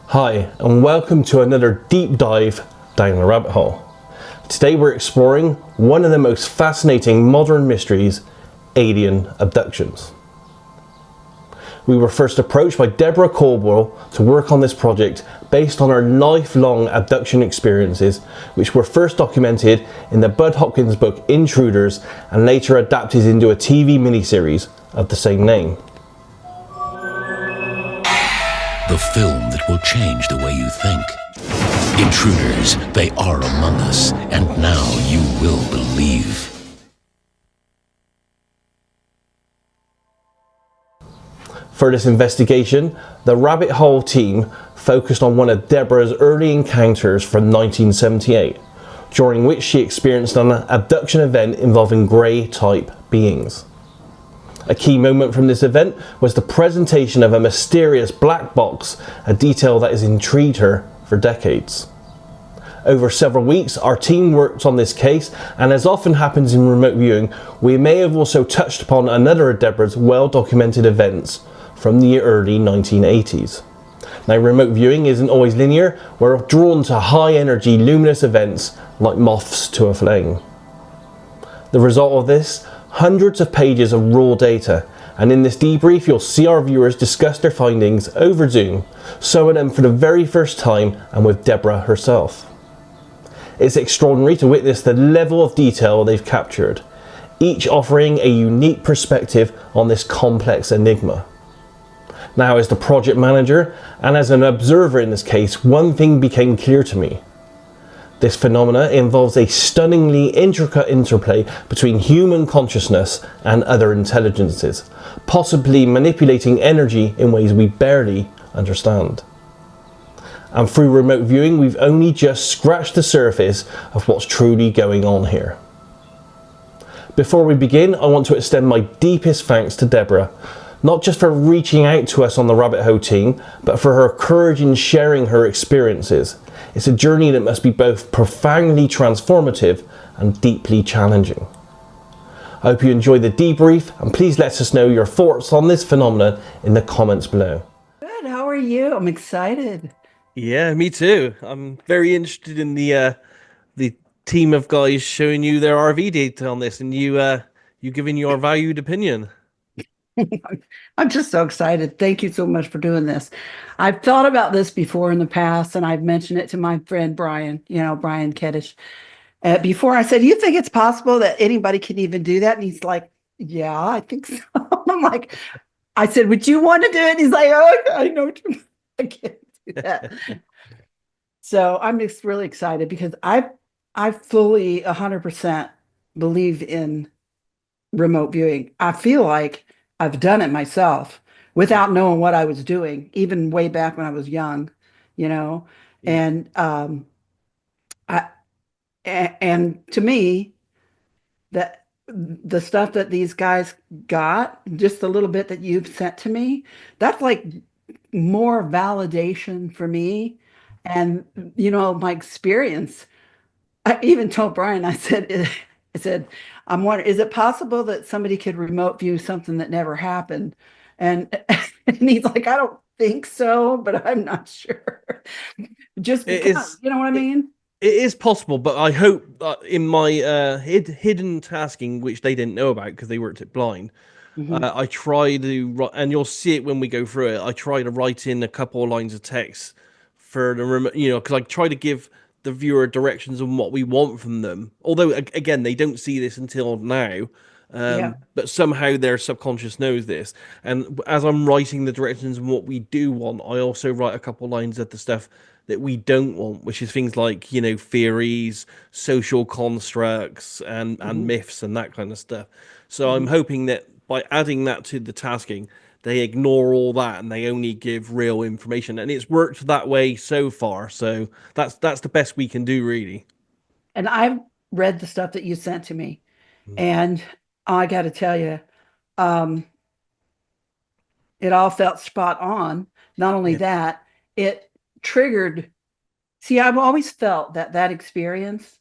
Hi, and welcome to another deep dive down the rabbit hole. Today we're exploring one of the most fascinating modern mysteries, alien abductions. We were first approached by Debra Kauble to work on this project based on her lifelong abduction experiences, which were first documented in the Budd Hopkins book Intruders and later adapted into a TV miniseries of the same name. The film that will change the way you think. Intruders, they are among us, and now you will believe. For this investigation, the Rabbit Hole team focused on one of Deborah's early encounters from 1978, during which she experienced an abduction event involving grey-type beings. A key moment from this event was the presentation of a mysterious black box, a detail that has intrigued her for decades. Over several weeks, our team worked on this case, and as often happens in remote viewing, we may have also touched upon another of Deborah's well-documented events from the early 1980s. Now, remote viewing isn't always linear. We're drawn to high-energy, luminous events like moths to a flame. The result of this? Hundreds of pages of raw data, and in this debrief you'll see our viewers discuss their findings over Zoom, some of them for the very first time and with Deborah herself. It's extraordinary to witness the level of detail they've captured, each offering a unique perspective on this complex enigma. Now, as the project manager and as an observer in this case, one thing became clear to me. This phenomena involves a stunningly intricate interplay between human consciousness and other intelligences, possibly manipulating energy in ways we barely understand. And through remote viewing, we've only just scratched the surface of what's truly going on here. Before we begin, I want to extend my deepest thanks to Deborah, not just for reaching out to us on the Rabbit Hole team, but for her courage in sharing her experiences. It's a journey that must be both profoundly transformative and deeply challenging. I hope you enjoy the debrief, and please let us know your thoughts on this phenomenon in the comments below. Good, how are you? I'm excited. Yeah, me too. I'm very interested in the team of guys showing you their RV data on this, and you giving your valued opinion. I'm just so excited. Thank you so much for doing this. I've thought about this before in the past, and I've mentioned it to my friend Brian, Brian Keddish. Before I said, you think it's possible that anybody can even do that? And he's like, yeah, I think so. I'm like, I said, would you want to do it? And he's like, oh, I know I can't do that. So I'm just really excited because I fully 100% believe in remote viewing. I feel like I've done it myself without knowing what I was doing, even way back when I was young, and and to me, that the stuff that these guys got, just the little bit that you've sent to me, that's like more validation for me and, my experience. I even told Brian, I said, I'm wondering, is it possible that somebody could remote view something that never happened? And, and he's like, I don't think so, but I'm not sure. Just because, you know what I mean? It is possible, but I hope that in my hidden tasking, which they didn't know about because they worked it blind, I try to, and you'll see it when we go through it, I try to write in a couple of lines of text for the remote, because I try to give the viewer directions on what we want from them. Although, again, they don't see this until now. But somehow their subconscious knows this. And as I'm writing the directions and what we do want, I also write a couple lines of the stuff that we don't want, which is things like, theories, social constructs, and myths and that kind of stuff. So I'm hoping that by adding that to the tasking, they ignore all that and they only give real information. And it's worked that way so far. So that's the best we can do, really. And I've read the stuff that you sent to me, and I got to tell you, it all felt spot on. Not only that, it triggered. See, I've always felt that experience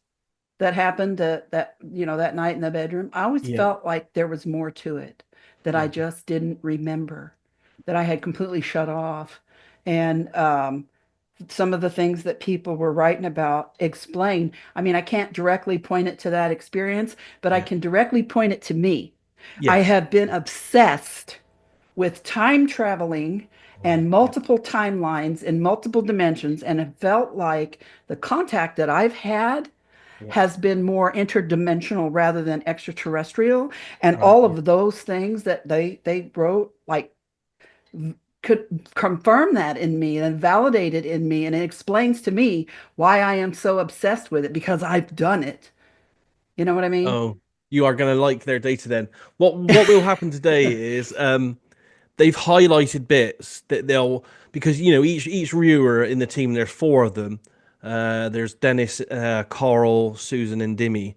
that happened that night in the bedroom, I always felt like there was more to it that I just didn't remember, that I had completely shut off. And some of the things that people were writing about explain. I mean, I can't directly point it to that experience, but I Yeah. can directly point it to me. I Yes. have been obsessed with time traveling Right. and Yeah. multiple timelines in multiple dimensions, and it felt like the contact that I've had Yeah. has been more interdimensional rather than extraterrestrial. And Right. all Yeah. of those things that they wrote, like, could confirm that in me and validate it in me. And it explains to me why I am so obsessed with it, because I've done it. You know what I mean? Oh, you are going to like their data then. What will happen today is they've highlighted bits that they'll, because each reviewer in the team, there's four of them. There's Dennis, Carl, Susan, and Dimmy,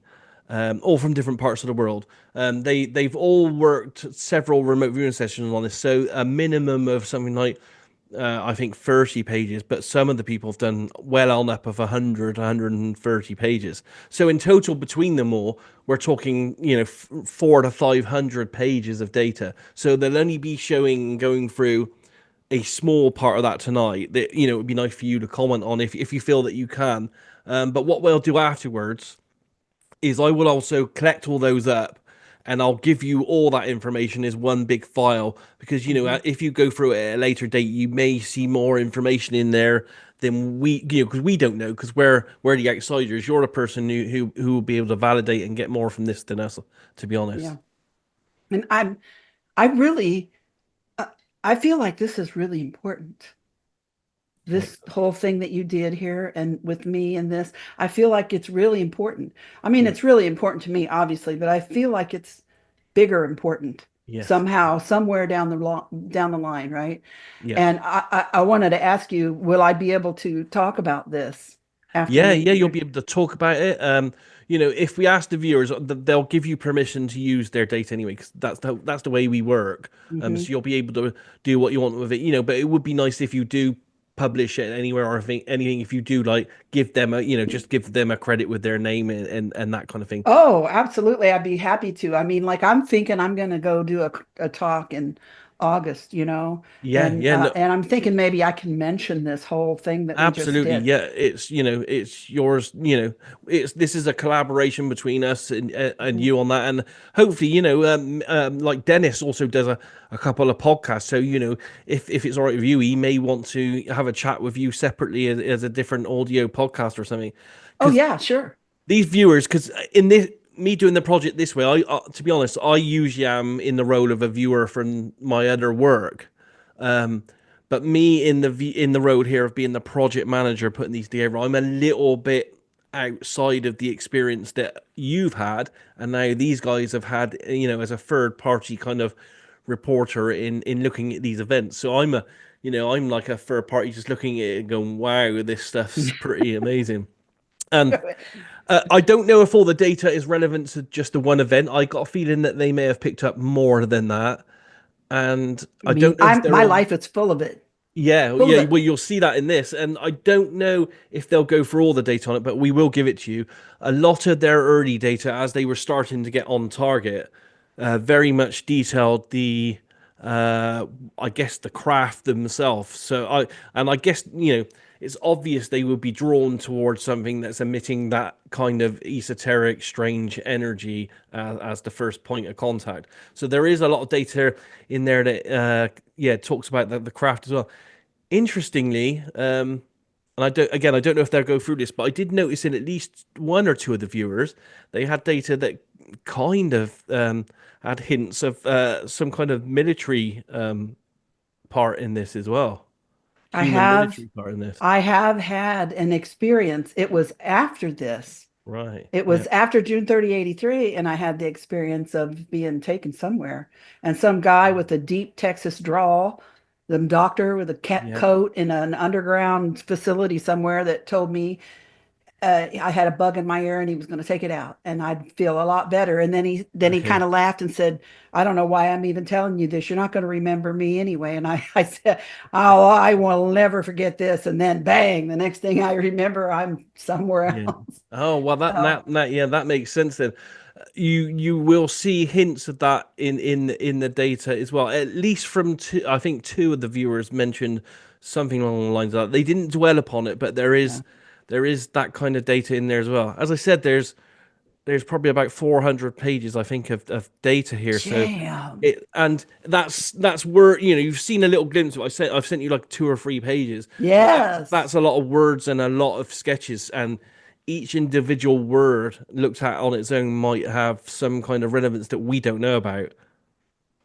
all from different parts of the world. They've all worked several remote viewing sessions on this, so a minimum of something like I think 30 pages, but some of the people have done well on up of 100, 130 pages. So in total, between them all, we're talking, 4 to 500 pages of data. So they'll only be going through a small part of that tonight. That it would be nice for you to comment on if you feel that you can. But what we'll do afterwards is I will also collect all those up, and I'll give you all that information as one big file, because Mhm. if you go through it at a later date, you may see more information in there than we, because we don't know, because we're the outsiders. You're the person who will be able to validate and get more from this than us, to be honest. Yeah. And I really, uh, I feel like this is really important. This Excellent. whole thing that you did here and with me and this, I feel like it's really important. I mean, Yeah. it's really important to me, obviously, but I feel like it's bigger important Yes. somehow, somewhere down the line, right? Yeah. And I wanted to ask you, will I be able to talk about this Yeah, after yeah, you'll you? be able to talk about it. If we ask the viewers, they'll give you permission to use their data anyway, because that's the way we work. Mhm. So you'll be able to do what you want with it. But it would be nice if you do publish it anywhere, or if anything, if you do, like, give them just give them a credit with their name and that kind of thing. Oh, absolutely. I'd be happy to. I mean, like, I'm thinking I'm going to go do a talk in August, Yeah, yeah, no, and I'm thinking maybe I can mention this whole thing that we just absolutely, did. yeah. It's yours. It's this is a collaboration between us and Mhm. you on that, and hopefully, like Dennis also does a couple of podcasts. So if it's all right with you, he may want to have a chat with you separately as a different audio podcast or something. Oh, Because yeah, sure. these viewers, because in this me doing the project this way, I to be honest, I usually am in the role of a viewer from my other work. Um, but me in the road here of being the project manager putting these together, I'm a little bit outside of the experience that you've had, and now these guys have had, as a third party kind of reporter in looking at these events. So I'm like a third party just looking at it and going, wow, this stuff's pretty amazing. And I don't know if all the data is relevant to just the one event. I got a feeling that they may have picked up more than that, and I I mean, don't know if they're my all. life is full of it, Yeah, full of yeah. it. Well, you'll see that in this, and I don't know if they'll go for all the data on it, but we will give it to you. A lot of their early data, as they were starting to get on target, very much detailed uh, I guess, the craft themselves. I guess it's obvious they would be drawn towards something that's emitting that kind of esoteric, strange energy as the first point of contact. So there is a lot of data in there that talks about the craft as well. Interestingly, and I don't know if they'll go through this, but I did notice in at least one or two of the viewers, they had data that kind of had hints of some kind of military part in this as well. I Human have military part in this. I have had an experience. It was after this. Right. It Yeah. was after June 30, 83, and I had the experience of being taken somewhere. And some guy with a deep Texas drawl, the doctor with a cat Yeah. coat in an underground facility somewhere, that told me I had a bug in my ear and he was going to take it out and I'd feel a lot better. And then he kind Okay. of laughed and said, "I don't know why I'm even telling you this. You're not going to remember me anyway." And I said, "Oh, I will never forget this." And then bang, the next thing I remember, I'm somewhere Yeah. else. Oh well, So yeah, that makes sense then. You will see hints of that in the data as well. At least from two, I think two of the viewers mentioned something along the lines of that. They didn't dwell upon it, but Yeah. there is that kind of data in there as well. As I said, there's probably about 400 pages, I think, of data here. So Damn. and that's where, you know, you've seen a little glimpse of it. I've sent you like 2 or 3 pages, but Yes. that's a lot of words and a lot of sketches, and each individual word looked at on its own might have some kind of relevance that we don't know about.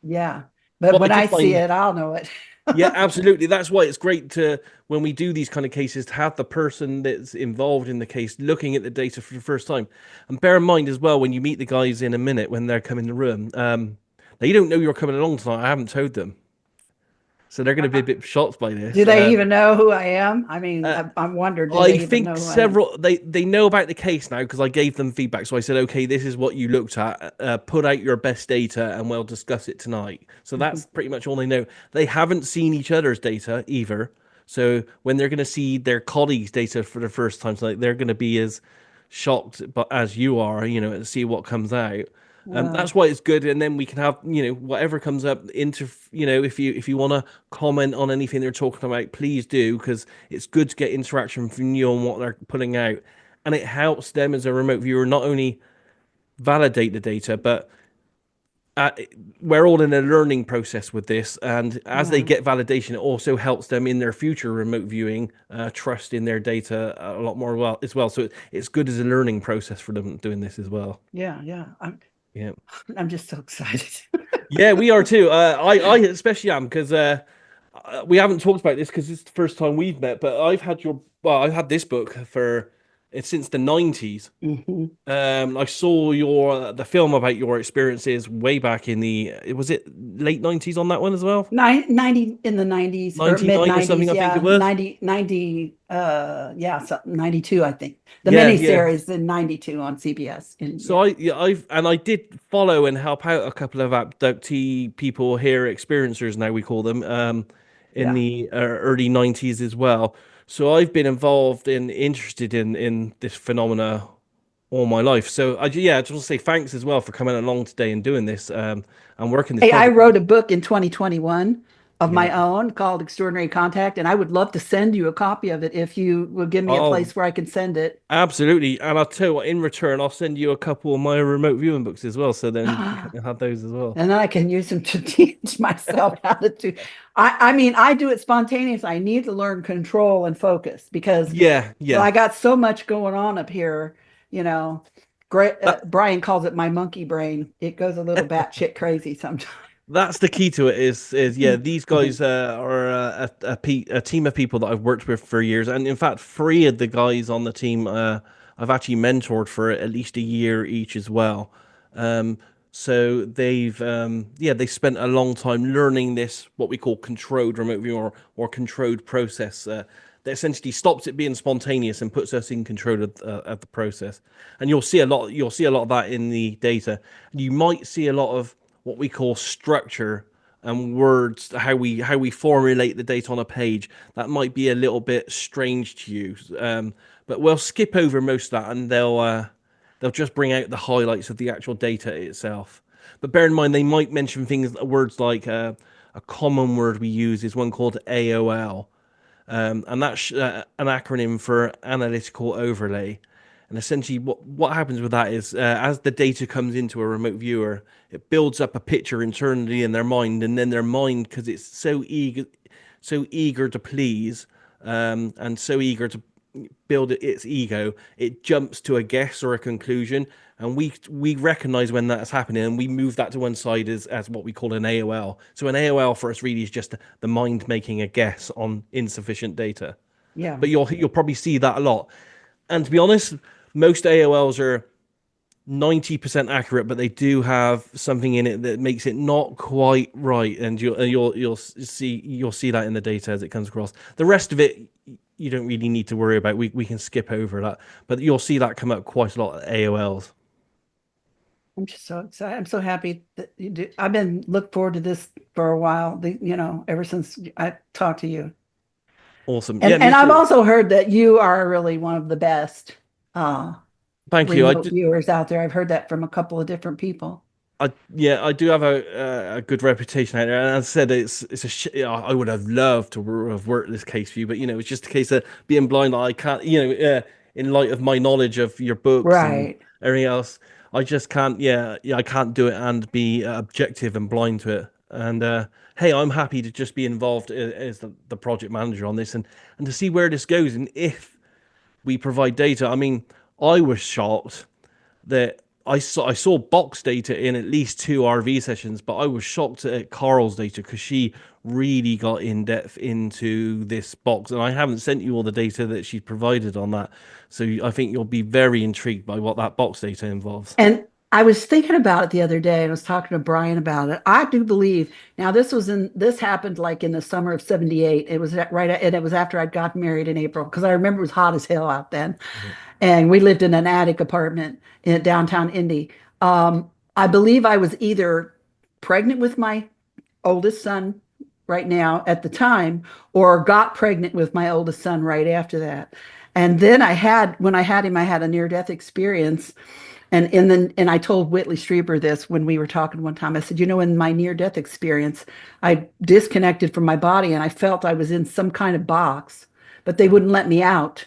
Yeah. But What I when I did see find, it, I'll know it. yeah, absolutely. That's why it's great to, when we do these kind of cases, to have the person that's involved in the case looking at the data for the first time. And bear in mind as well, when you meet the guys in a minute when they're coming in the room, they don't know you're coming along tonight. I haven't told them, so they're going to be a bit shocked by Do this. they even know who I am? I mean, Uh, I'm wondered, do I they even think know who I am? several they know about the case now because I gave them feedback. So I said, okay, this is what you looked at. Put out your best data, and we'll discuss it tonight. So that's pretty much all they know. They haven't seen each other's data either. So when they're going to see their colleagues' data for the first time, so like, they're going to be as shocked, but as you are, you know, and see what comes out. Uh, That's why it's good, and then we can have, you know, whatever comes up into, you know, if you want to comment on anything they're talking about, please do, because it's good to get interaction from you on what they're putting out, and it helps them as a remote viewer not only validate the data, but uh, we're all in a learning process with this, and as they yeah. get validation, it also helps them in their future remote viewing trust in their data a lot more well as well. So it's good as a learning process for them doing this as well. Yeah. Yeah. Yeah. I'm just so excited. Yeah, we are too. I especially am because we haven't talked about this because it's the first time we've met. But I've had this book for it's since the 90s. Hmm. I saw the film about your experiences way back in was it late 90s on that one as well? 90 in the 90s or mid 99 or something, 90s. I think it Yeah. was. 90, yeah, something 92, I think. The Yeah, yeah. miniseries in 92 on CBS. And So yeah. I did follow and help out a couple of abductee people here, experiencers now we call them, in Yeah. the early 90s as well. So I've been involved and interested in this phenomena all my life. So I just want to say thanks as well for coming along today and doing this and working this Hey, I project. wrote a book in 2021 of Yeah. my own called Extraordinary Contact, and I would love to send you a copy of it if you will give me a Oh, place where I can send it. absolutely. And I'll tell you what, in return, I'll send you a couple of my remote viewing books as well. So then you can have those as well. And then I can use them to teach myself how to do. I mean, I do it spontaneously. I need to learn control and focus because Yeah, yeah. I got so much going on up here. You know, great. That Brian calls it my monkey brain. It goes a little batshit crazy sometimes. That's the key to it is yeah, these guys are a team of people that I've worked with for years, and in fact 3 of the guys on the team I've actually mentored for at least a year each as well. So they spent a long time learning this, what we call controlled remote view, or controlled process, that essentially stops it being spontaneous and puts us in control of the process. And you'll see a lot of that in the data. You might see a lot of what we call structure and words, how we formulate the data on a page. That might be a little bit strange to you, but we'll skip over most of that, and they'll just bring out the highlights of the actual data itself. But bear in mind, they might mention words like a common word we use is one called AOL, and that's an acronym for analytical overlay. And essentially, what happens with that is, as the data comes into a remote viewer, it builds up a picture internally in their mind, and then their mind, because it's so eager to please, and so eager to build its ego, it jumps to a guess or a conclusion, and we recognize when that's happening, and we move that to one side as what we call an AOL. So an AOL for us really is just the mind making a guess on insufficient data. Yeah. But you'll probably see that a lot. And to be honest, most AOLs are 90% accurate, but they do have something in it that makes it not quite right, and you'll see that in the data as it comes across. The rest of it you don't really need to worry about. We can skip over that, but you'll see that come up quite a lot at AOLs. I'm just so excited. I'm so happy that you do. I've been look forward to this for a while, ever since I talked to you. Awesome. Yeah, And me I've too. also heard that you are really one of the best uh, Thank you. remote viewers out there. I've heard that from a couple of different people. I do have a good reputation out there, and as I said, I would have loved to have worked this case for you, but it's just a case of being blind. I can't, in light of my knowledge of your books and Right. everything else, I just can't. I can't do it and be objective and blind to it. And hey, I'm happy to just be involved as the project manager on this, and to see where this goes, and if we provide data. I mean, I was shocked that I saw box data in at least two RV sessions, but I was shocked at Carl's data because she really got in depth into this box, and I haven't sent you all the data that she provided on that. So I think you'll be very intrigued by what that box data involves. And I was thinking about it the other day and I was talking to Brian about it. I do believe now this happened like in the summer of 78. It was and it was after I'd gotten married in April because I remember it was hot as hell out then. Mhm. And we lived in an attic apartment in downtown Indy. I believe I was either pregnant with my oldest son right now at the time or got pregnant with my oldest son right after that. And then when I had him, I had a near-death experience. And I told Whitley Strieber this when we were talking one time. I said, in my near-death experience, I disconnected from my body and I felt I was in some kind of box, but they wouldn't let me out.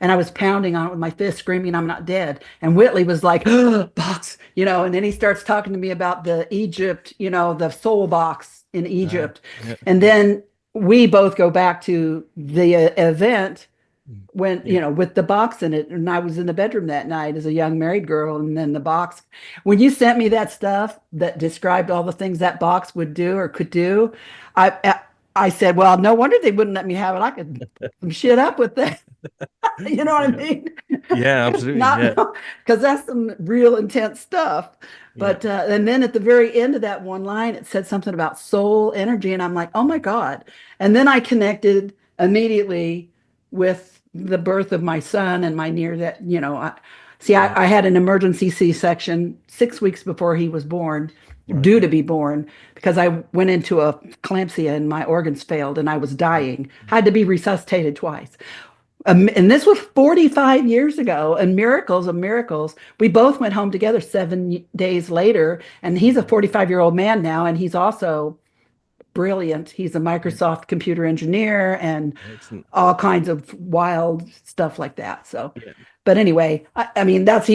And I was pounding on it with my fist, screaming, I'm not dead. And Whitley was like, oh, box, and then he starts talking to me about the Egypt, the soul box in Egypt. Yeah. And then we both go back to the event when, with the box in it. And I was in the bedroom that night as a young married girl. And then the box, when you sent me that stuff that described all the things that box would do or could do, I said, well, no wonder they wouldn't let me have it. I could shit up with that. You know what I mean? Yeah, absolutely. Not because that's some real intense stuff. But and then at the very end of that one line, it said something about soul energy, and I'm like, oh my God! And then I connected immediately with the birth of my son and my near that. I had an emergency C-section 6 weeks before he was born, due to be born, because I went into a eclampsia and my organs failed and I was dying. Had to be resuscitated twice. And this was 45 years ago, and miracles of miracles. We both went home together 7 days later, and he's a 45-year-old man now, and he's also brilliant. He's a Microsoft computer engineer and Excellent. all kinds of wild stuff like that. So, Yeah. but anyway, I mean, that's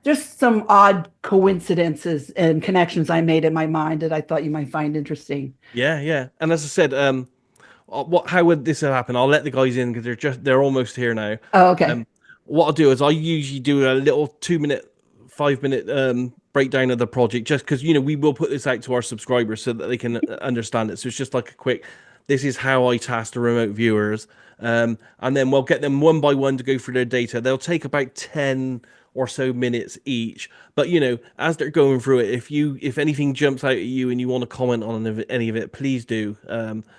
just some odd coincidences and connections I made in my mind that I thought you might find interesting. Yeah. And as I said, how would this happen? I'll let the guys in because they're almost here now. Oh, okay. What I'll do is I usually do a little 2 minute, 5 minute breakdown of the project, just because we will put this out to our subscribers so that they can understand it. So it's just like a quick, this is how I task the remote viewers, and then we'll get them one by one to go through their data. They'll take about 10 or so minutes each, but as they're going through it, if anything jumps out at you and you want to comment on any of it, please do.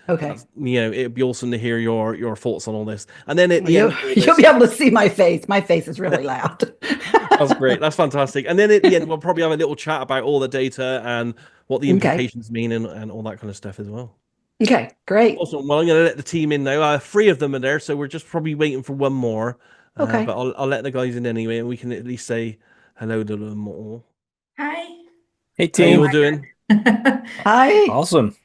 Okay. It'd be awesome to hear your thoughts on all this. And then at the end, You'll be able to see my face. My face is really loud. that's great. That's fantastic. And then at the end, we'll probably have a little chat about all the data and what the implications mean and all that kind of stuff as well. Okay, great. Awesome. Well, I'm going to let the team in now. 3 of them are there, so we're just probably waiting for one more. Okay. But I'll let the guys in anyway, and we can at least say hello to them all. Hi. Hey, How team. you all doing? Hi. Awesome.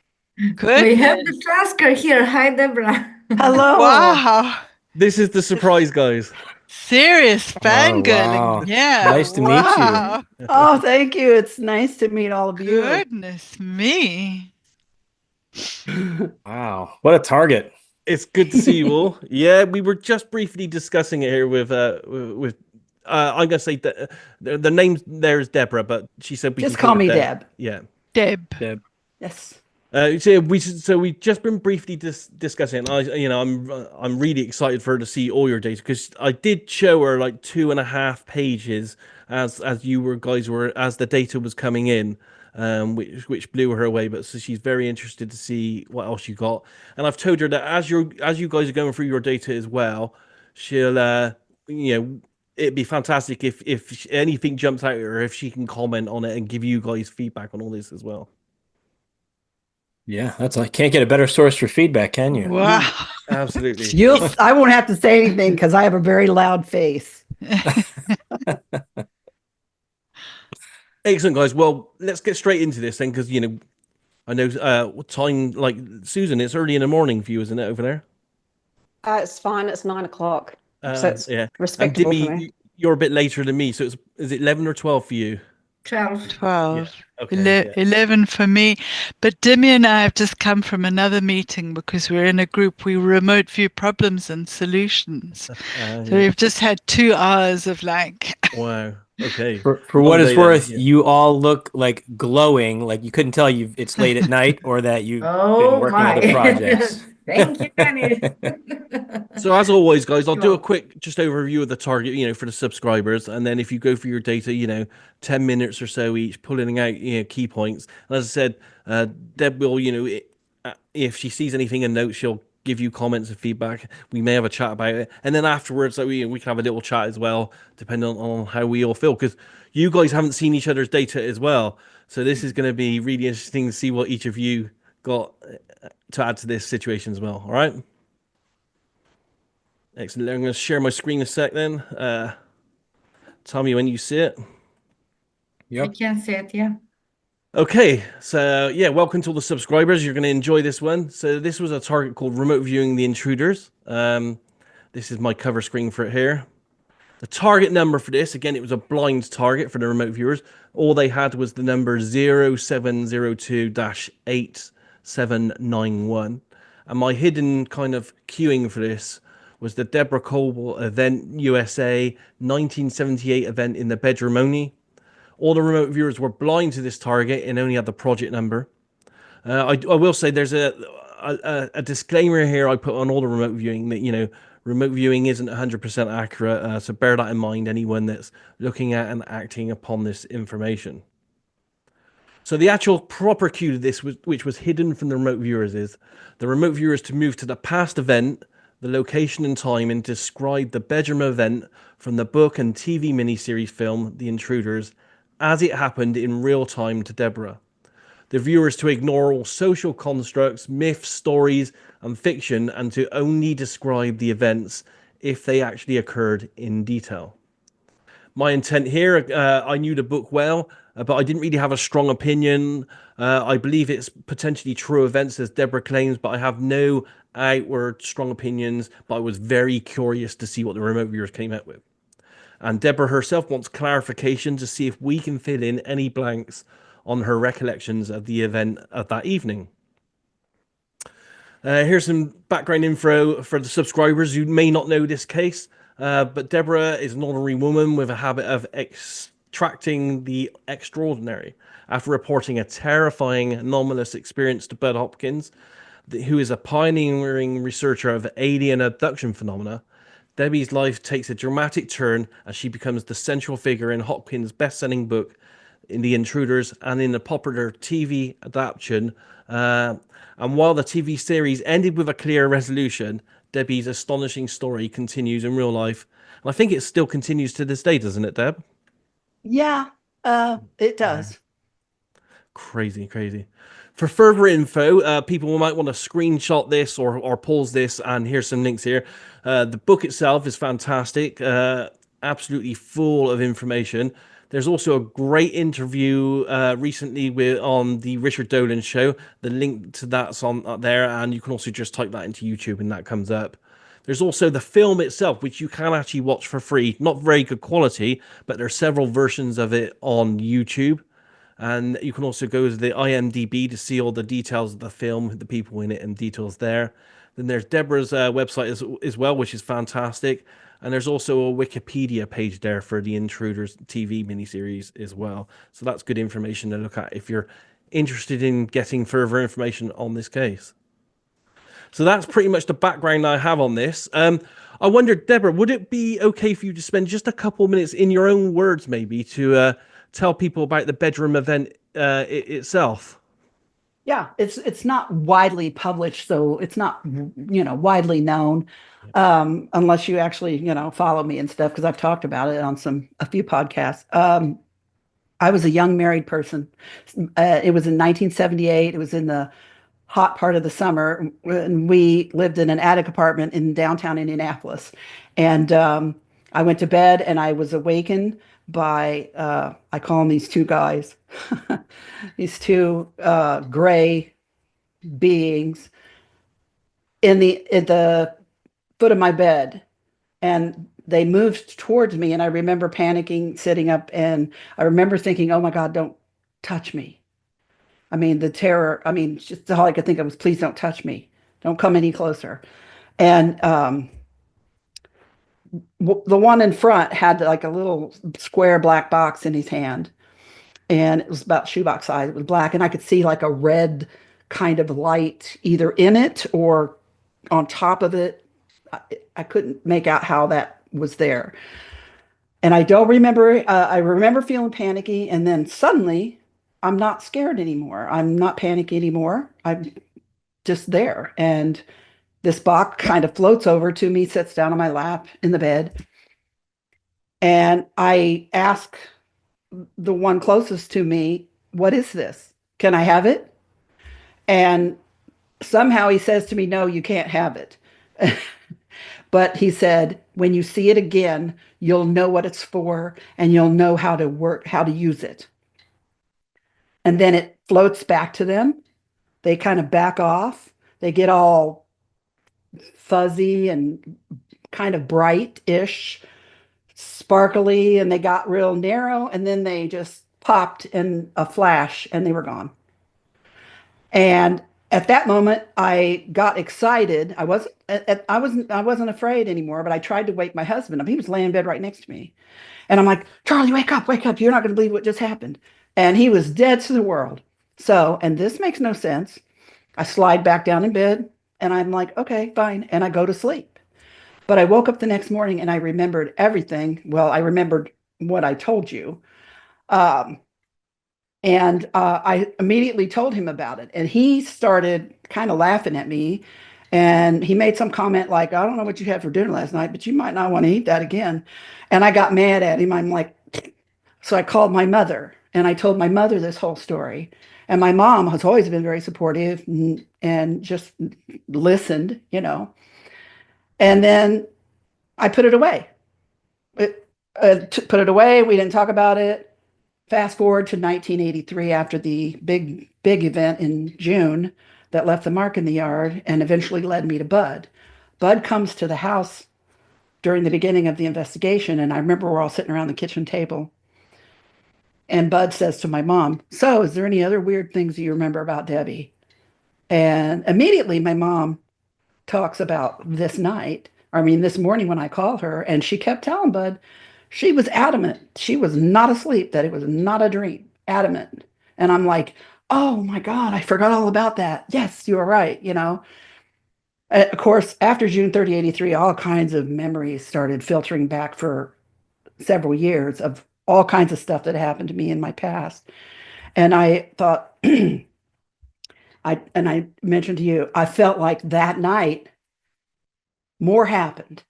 Good. We have the Trasker here. Hi, Deborah. Hello. Wow. This is the surprise, guys. Serious fangirling. wow. Yeah. Nice to meet you. Oh, thank you. It's nice to meet all of you. Goodness me. Wow. What a target. It's good to see you all. Yeah, we were just briefly discussing it here with I'm gonna say that the name there is Deborah, but she said we Just can call her me Deb. Yeah. Deb. Yes. So we've just been briefly discussing. I'm really excited for her to see all your data because I did show her like 2.5 pages as the data was coming in, which blew her away. But so she's very interested to see what else you got. And I've told her that as you guys are going through your data as well, she'll it'd be fantastic if anything jumps out at her, if she can comment on it and give you guys feedback on all this as well. Yeah, can't get a better source for feedback, can you? Wow. Absolutely. I won't have to say anything because I have a very loud face. Excellent, guys. Well, let's get straight into this then, because I know what time. Like Susan, it's early in the morning for you, isn't it, over there? It's fine. It's 9 o'clock, so it's Yeah. And respectable for me. Dimi, you're a bit later than me, so is it 11 or 12 for you? 12. 12. Okay. 11 for me. But Demi and I have just come from another meeting because we're in a group. We remote view problems and solutions. So we've just had 2 hours of like. Wow. Okay. For what Long it's day then, worth, yeah. you all look like glowing, like you couldn't tell it's late at night or that you've been Oh working my. other projects. Thank you, Danny. So as always, guys, I'll do a Well- quick just overview of the target, for the subscribers, and then if you go for your data, 10 minutes or so each, pulling out, key points. And as I said, Deb will, if she sees anything in notes, she'll give you comments and feedback. We may have a chat about it, and then afterwards, we can have a little chat as well, depending on how we all feel, because you guys haven't seen each other's data as well. So this is going to be really interesting to see what each of you got to add to this situation as well. All right. Excellent. I'm going to share my screen a sec then. Tell me when you see it. I Yep. can see it, yeah. Okay, so yeah, welcome to all the subscribers. You're going to enjoy this one. So this was a target called Remote Viewing the Intruders. This is my cover screen for it here. The target number for this, again, it was a blind target for the remote viewers. All they had was the number 0702-8791. And my hidden kind of queuing for this was the Debra Kauble event USA 1978 event in the bedroom only. All the remote viewers were blind to this target and only had the project number. I will say there's a disclaimer here I put on all the remote viewing that, remote viewing isn't 100% accurate. So bear that in mind, anyone that's looking at and acting upon this information. So the actual proper cue to this, which was hidden from the remote viewers, is the remote viewers to move to the past event, the location and time, and describe the bedroom event from the book and TV miniseries film, The Intruders, as it happened in real time to Deborah. The viewers to ignore all social constructs, myths, stories, and fiction, and to only describe the events if they actually occurred in detail. My intent here, I knew the book well, but I didn't really have a strong opinion. I believe it's potentially true events as Deborah claims, but I have no outward strong opinions, but I was very curious to see what the remote viewers came out with. And Deborah herself wants clarification to see if we can fill in any blanks on her recollections of the event of that evening. Here's some background info for the subscribers who may not know this case, but Deborah is an ordinary woman with a habit of extracting the extraordinary. After reporting a terrifying anomalous experience to Budd Hopkins, who is a pioneering researcher of alien abduction phenomena, Debbie's life takes a dramatic turn as she becomes the central figure in Hopkins' best-selling book, in The Intruders, and in the popular TV adaptation. And while the TV series ended with a clear resolution, Debbie's astonishing story continues in real life. And I think it still continues to this day, doesn't it, Deb? Yeah, it does. Crazy. For further info, people might want to screenshot this or pause this, and here's some links here. The book itself is fantastic, absolutely full of information. There's also a great interview recently on the Richard Dolan show. The link to that's on there, and you can also just type that into YouTube and that comes up. There's also the film itself, which you can actually watch for free. Not very good quality, but there are several versions of it on YouTube. And you can also go to the IMDb to see all the details of the film, the people in it, and details there. Then there's Deborah's website as well, which is fantastic. And there's also a Wikipedia page there for the Intruders TV miniseries as well. So that's good information to look at if you're interested in getting further information on this case. So that's pretty much the background I have on this. I wonder, Deborah, would it be okay for you to spend just a couple minutes in your own words, maybe, to tell people about the bedroom event itself? Yeah, it's not widely published, so it's not widely known, unless you actually follow me and stuff, because I've talked about it on a few podcasts. I was a young married person. It was in 1978. It was in the hot part of the summer, and we lived in an attic apartment in downtown Indianapolis. And I went to bed, and I was awakened by, I call them these two guys, these two gray beings at the foot of my bed. And they moved towards me, and I remember panicking, sitting up, and I remember thinking, oh my God, don't touch me. I mean, the terror, I mean, just all I could think of was, please don't touch me. Don't come any closer. And the one in front had like a little square black box in his hand, and it was about shoebox size. It was black, and I could see like a red kind of light either in it or on top of it. I couldn't make out how that was there. And I don't remember, I remember feeling panicky, and then suddenly I'm not scared anymore. I'm not panicky anymore. I'm just there. And this box kind of floats over to me, sits down on my lap in the bed. And I ask the one closest to me, what is this? Can I have it? And somehow he says to me, no, you can't have it. But he said, when you see it again, you'll know what it's for, and you'll know how to use it. And then it floats back to them. They kind of back off. They get all fuzzy and kind of bright-ish, sparkly, and they got real narrow, and then they just popped in a flash, and they were gone. And at that moment, I got excited. I wasn't afraid anymore, but I tried to wake my husband up. He was laying in bed right next to me. And I'm like, Charlie, wake up, wake up. You're not going to believe what just happened. And he was dead to the world. So, and this makes no sense. I slide back down in bed, and I'm like, okay, fine. And I go to sleep. But I woke up the next morning, and I remembered everything. Well, I remembered what I told you. And I immediately told him about it. And he started kind of laughing at me. And he made some comment like, I don't know what you had for dinner last night, but you might not want to eat that again. And I got mad at him. I'm like, so I called my mother, and I told my mother this whole story. And my mom has always been very supportive and just listened, you know. And then I put it away. Put it away. We didn't talk about it. Fast forward to 1983, after the big event in June that left the mark in the yard and eventually led me to Budd. Budd comes to the house during the beginning of the investigation, and I remember we're all sitting around the kitchen table. And Budd says to my mom, so is there any other weird things you remember about Debbie? And immediately my mom talks about this morning when I called her, and she kept telling Budd, she was adamant. She was not asleep, that it was not a dream. Adamant. And I'm like, oh my God, I forgot all about that. Yes, you were right, you know. Of course, after June 30, 83, all kinds of memories started filtering back for several years of all kinds of stuff that happened to me in my past. And I thought, I mentioned to you, I felt like that night more happened,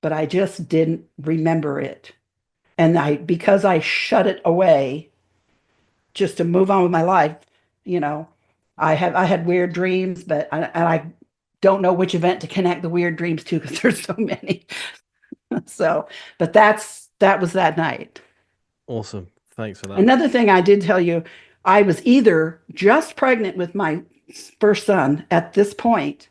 but I just didn't remember it. And because I shut it away just to move on with my life, you know, I had weird dreams, but I don't know which event to connect the weird dreams to, because there's so many. So, but that was that night. Awesome. Thanks for that. Another thing I did tell you, I was either just pregnant with my first son at this point,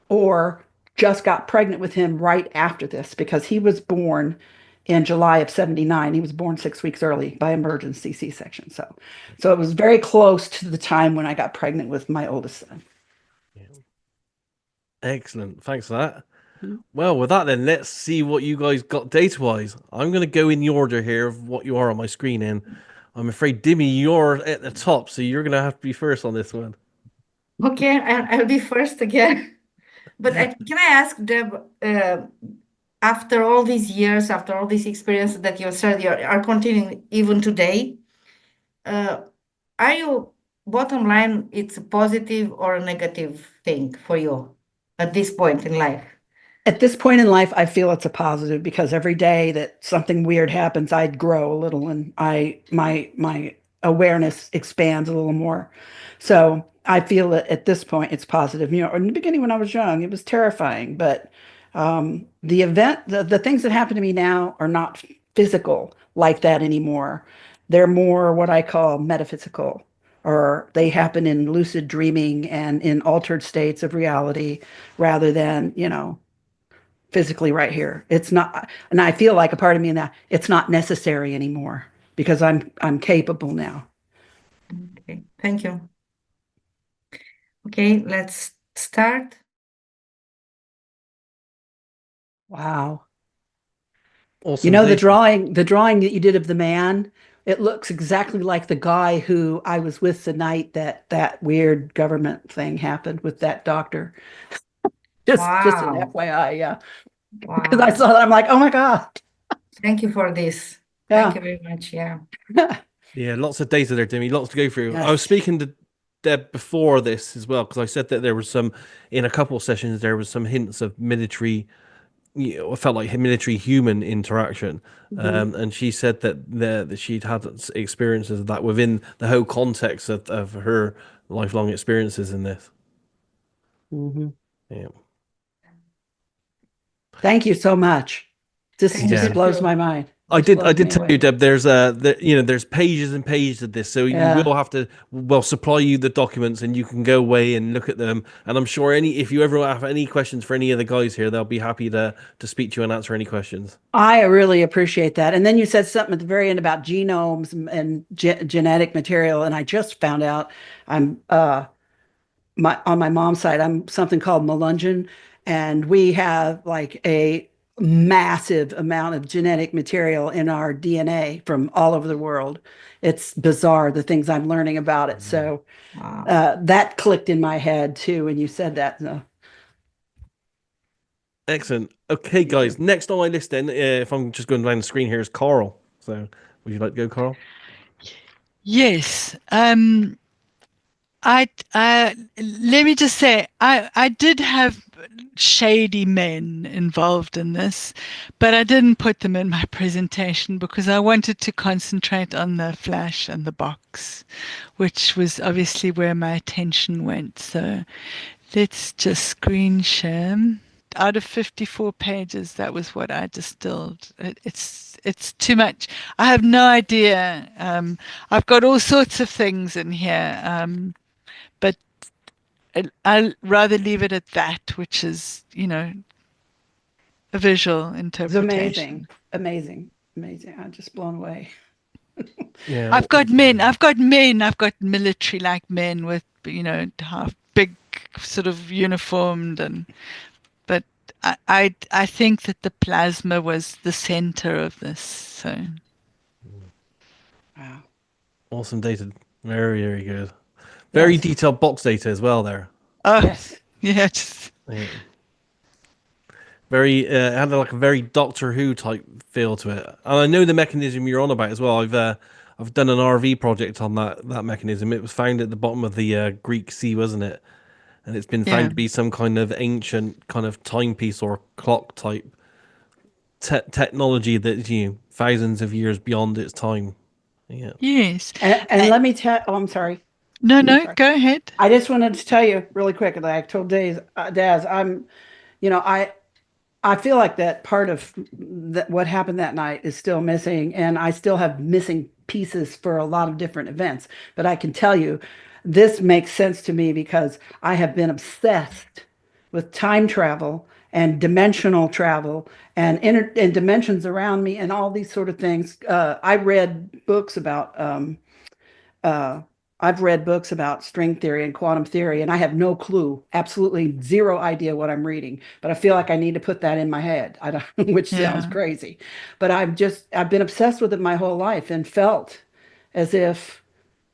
or just got pregnant with him right after this, because he was born in July of 79. He was born 6 weeks early by emergency C-section. So it was very close to the time when I got pregnant with my oldest son. Yeah. Excellent. Thanks for that. Well, with that then, let's see what you guys got data-wise. I'm going to go in the order here of what you are on my screen, and I'm afraid, Dimmy, you're at the top, so you're going to have to be first on this one. Okay, I'll be first again. But can I ask, Deb, after all these years, after all these experiences that you said are continuing even today, are you, bottom line, it's a positive or a negative thing for you at this point in life? At this point in life, I feel it's a positive, because every day that something weird happens, I grow a little, and my awareness expands a little more. So I feel that at this point it's positive. You know, in the beginning when I was young, it was terrifying, but the things that happen to me now are not physical like that anymore. They're more what I call metaphysical, or they happen in lucid dreaming and in altered states of reality rather than, physically right here. It's not, and I feel like a part of me in that it's not necessary anymore because I'm capable now. Okay, thank you. Okay, let's start. Wow. Awesome. The drawing that you did of the man, it looks exactly like the guy who I was with the night that weird government thing happened with that doctor. Just an Wow. FYI, yeah. Because I Wow. saw that, I'm like, oh my God. Thank you for this. Yeah. Thank you very much. Yeah. Yeah, lots of data there, Demi. Lots to go through. I was Yes. speaking to Deb before this as well, because I said that there was in a couple of sessions, there was some hints of military, it felt like military human interaction. And she said that she'd had experiences of that within the whole context of her lifelong experiences in this. Yeah. Thank you so much. This Thank just you. blows my mind. I Just did blows me tell away. you, Deb, there's there's pages and pages of this, so we Yeah. will have to supply you the documents and you can go away and look at them. And I'm sure if you ever have any questions for any of the guys here, they'll be happy to speak to you and answer any questions. I really appreciate that. And then you said something at the very end about genomes and genetic material, and I just found out I'm on my mom's side, I'm something called Melungeon, and we have like a massive amount of genetic material in our DNA from all over the world. It's bizarre, the things I'm learning about it. So Wow. that clicked in my head too when you said that. So, Excellent. Okay, guys. Next on my list, then, if I'm just going down the screen here, is Carl. So, would you like to go, Carl? Yes. Let me just say, I did have shady men involved in this, but I didn't put them in my presentation because I wanted to concentrate on the flash and the box, which was obviously where my attention went. So let's just screen share. Out of 54 pages, that was what I distilled. It's too much. I have no idea. I've got all sorts of things in here, but I'll rather leave it at that, which is, a visual it's interpretation. amazing. I'm just blown away. Yeah. I've got military like men with, half big sort of uniformed but I think that the plasma was the center of this. So Wow. Awesome data. Very, very good. Very Yes. detailed box data as well there. Yes. yeah, just Yeah. Very had like a very Doctor Who type feel to it. And I know the mechanism you're on about as well. I've done an RV project on that mechanism. It was found at the bottom of the Greek Sea, wasn't it? And it's been found Yeah. to be some kind of ancient kind of timepiece or clock type technology that's thousands of years beyond its time. Yeah. Yes. And let me tell, oh, I'm sorry. No, Sorry. go ahead. I just wanted to tell you really quick, like I told Daz, I feel like that part of what happened that night is still missing, and I still have missing pieces for a lot of different events. But I can tell you, this makes sense to me because I have been obsessed with time travel and dimensional travel and and dimensions around me and all these sort of things. I've read books about string theory and quantum theory, and I have no clue, absolutely zero idea what I'm reading. But I feel like I need to put that in my head. I don't, which sounds Yeah. crazy, but I've been obsessed with it my whole life and felt as if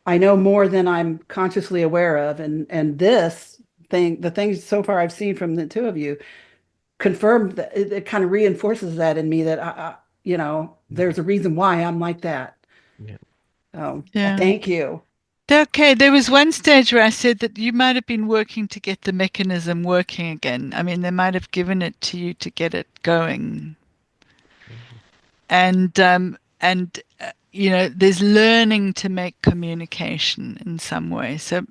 I know more than I'm consciously aware of. And this thing, the things so far I've seen from the two of you, confirmed that it kind of reinforces that in me that there's a reason why I'm like that. Yeah. Yeah. Thank you. Okay, there was one stage where I said that you might have been working to get the mechanism working again. I mean, they might have given it to you to get it going. And there's learning to make communication in some way. So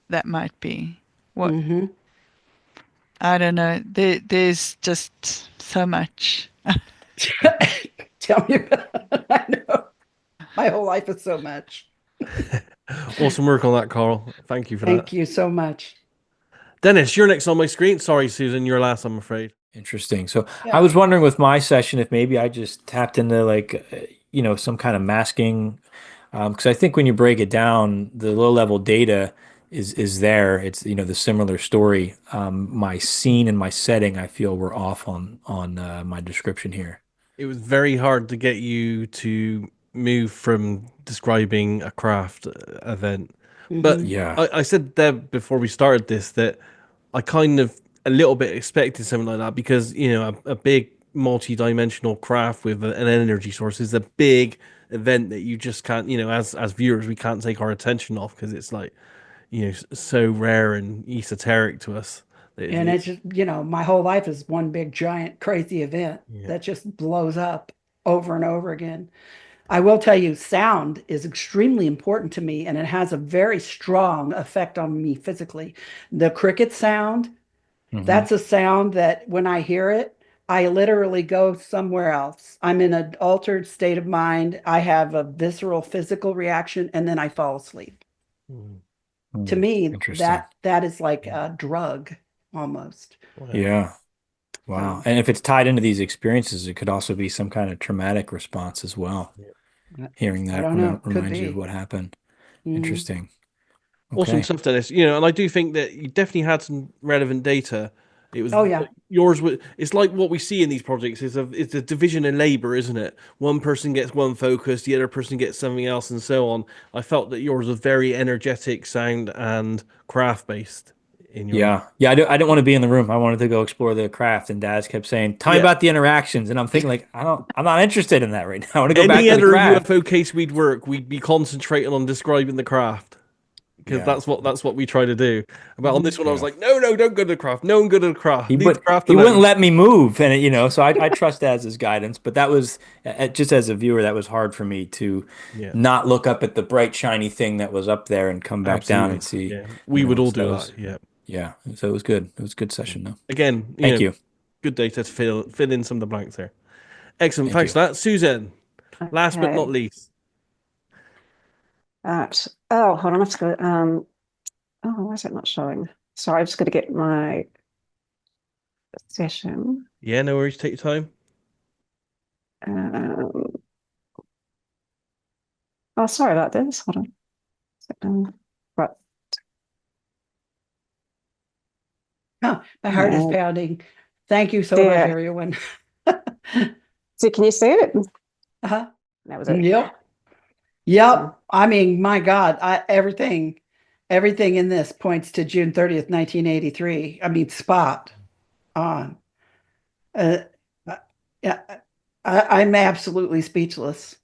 that might be what I don't know. There's just so much. Tell me about it. I know. My whole life is so much. Awesome work on that, Carl. Thank you for Thank that. you so much. Dennis, you're next on my screen. Sorry, Susan, you're last, I'm afraid. Interesting. So Yeah. I was wondering with my session if maybe I just tapped into like, some kind of masking. Because I think when you break it down, the low level data is there. It's, the similar story. My scene and my setting, I feel were off on my description here. It was very hard to get you to move from describing a craft event. But Mhm. Yeah. I said Deb before we started this that I kind of a little bit expected something like that because, a big multi-dimensional craft with an energy source is a big event that you just can't, as viewers, we can't take our attention off because it's like, so rare and esoteric to us. And it's just, my whole life is one big giant crazy event Yeah. that just blows up over and over again. I will tell you, sound is extremely important to me, and it has a very strong effect on me physically. The cricket sound, that's a sound that when I hear it, I literally go somewhere else. I'm in an altered state of mind. I have a visceral physical reaction, and then I fall asleep. Mm. To me, Interesting. that is like a drug almost. Wow. Yeah. Wow. So, And if it's tied into these experiences, it could also be some kind of traumatic response as well. Hearing I that don't know. Could reminds you of be. what happened. Mhm. Interesting. Awesome Okay. stuff, Dennis. And I do think that you definitely had some relevant data. It was Oh, yeah. yours. It's like what we see in these projects is it's a division of labor, isn't it? One person gets one focus, the other person gets something else, and so on. I felt that yours was very energetic, sound, and craft based. In your Yeah. I didn't want to be in the room. I wanted to go explore the craft. And Daz kept saying, "Tell me yeah. about the interactions." And I'm thinking like, I'm not interested in that right now. I want to go back Any to the other craft. UFO case we'd work, we'd be concentrating on describing the craft. Because Yeah. that's what we try to do. But on this one, I was Yeah. like, no, don't go to the craft. No one go to the craft. Leave the But craft he wouldn't alone. let me move, and so I trust Daz's guidance. But that was just as a viewer, that was hard for me to Yeah, not look up at the bright shiny thing that was up there and come back down absolutely. and see. Yeah, we would all So that do was that. Yeah. yeah. So it was good. It was a good session though. Again, Thank you. good data to fill in some of the blanks there. Excellent. Thank Thanks you. for that, Susan. Last but not Okay. least. Right. Oh, hold on. I have to go. Oh, why is it not showing? Sorry, I've just got to get my session. Yeah, no worries. Take your time. Um, oh, sorry about this. Hold on. Right. Oh, my heart is Uh, pounding. Thank you so much, there. everyone. So can you see it? Uh-huh. That was it. Yep. Yep. So, I mean, my God, everything in this points to June 30th, 1983. I mean, spot on. Uh, yeah, I'm absolutely speechless.